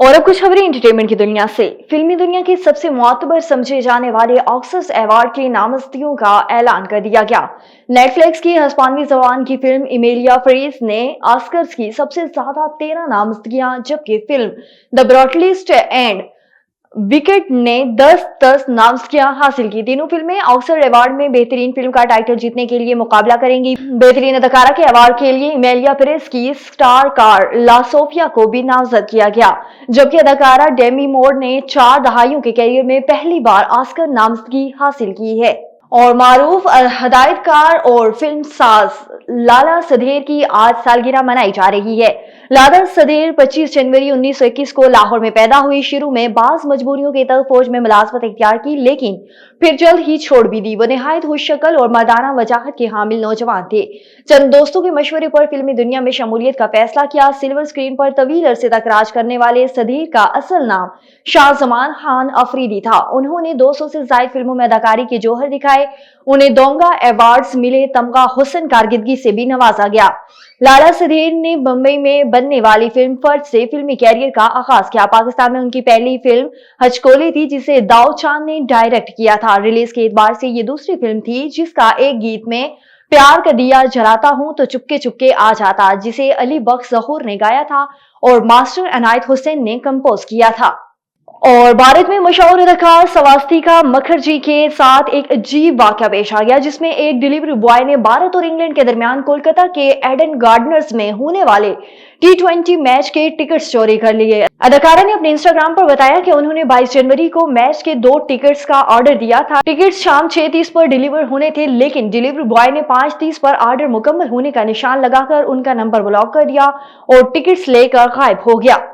और अब कुछ खबरें एंटरटेनमेंट की दुनिया से। फिल्मी दुनिया के सबसे मुअत्तबर समझे जाने वाले ऑस्कर्स अवार्ड के नामजदगियों का ऐलान कर दिया गया। नेटफ्लिक्स की हिस्पानवी जबान की फिल्म इमेलिया फेरेज ने ऑस्कर्स की सबसे ज्यादा 13 नामजदगियां, जबकि फिल्म द ब्रॉटलिस्ट एंड विकेट ने 10 नामजदगियां हासिल की। तीनों फिल्में ऑस्कर अवार्ड में बेहतरीन फिल्म का टाइटल जीतने के लिए मुकाबला करेंगी। बेहतरीन अदाकारा के अवार्ड के लिए इमेलिया पेरेस की स्टार कार ला सोफिया को भी नामजद किया गया, जबकि अदाकारा डेमी मोर ने 4 दहाइयों के करियर में पहली बार ऑस्कर नामजदगी हासिल की है। और मारूफ हदायतकार और फिल्म साज लाला सदेर की आज सालगिरह मनाई जा रही है। लाला सदेर 25 जनवरी 1921 को लाहौर में पैदा हुई। शुरू में बाज मजबूरियों के तहत फौज में मुलाजमत इख्तियार की, लेकिन फिर जल्द ही छोड़ भी दी। वो निहायत हुस्शक्ल और मर्दाना वजाहत के हामिल नौजवान थे। चंद दोस्तों के मशवरे पर फिल्मी दुनिया में शमूलियत का फैसला किया। सिल्वर स्क्रीन पर तवील अरसे तक राज करने वाले सदेर का असल नाम शाहजमान खान अफरीदी था। उन्होंने 200 से ज्यादा फिल्मों में अदाकारी के जौहर दिखाए। उन्हें दोंगा अवार्ड्स मिले। तमगा हुस्न कारगिर्दगी से भी नवाजा गया। लाला सदेर ने मुंबई में बनने वाली फिल्म फर्ज से फिल्मी कैरियर का आगाज किया। पाकिस्तान में उनकी पहली फिल्म हजकोले थी, जिसे दाऊद चांद ने डायरेक्ट किया था। रिलीज के एतबार से ये दूसरी फिल्म थी जिसका एक गीत में प्यार का दिया जलाता हूं तो चुपके चुपके आ जाता, जिसे अली बख्श जहूर ने गाया था और मास्टर अनायत हुसैन ने कंपोज किया था। और भारत में मशहूर अदाकार स्वास्तिका मुखर्जी के साथ एक अजीब वाकया पेश आ गया, जिसमें एक डिलीवरी बॉय ने भारत और इंग्लैंड के दरमियान कोलकाता के एडन गार्डनर्स में होने वाले T20 मैच के टिकट्स चोरी कर लिए। अदाकारा ने अपने इंस्टाग्राम पर बताया कि उन्होंने 22 जनवरी को मैच के 2 टिकट्स का ऑर्डर दिया था। टिकट्स शाम 6:30 पर डिलीवर होने थे, लेकिन डिलीवरी बॉय ने 5:30 पर ऑर्डर मुकम्मल होने का निशान लगाकर उनका नंबर ब्लॉक कर दिया और टिकट्स लेकर गायब हो गया।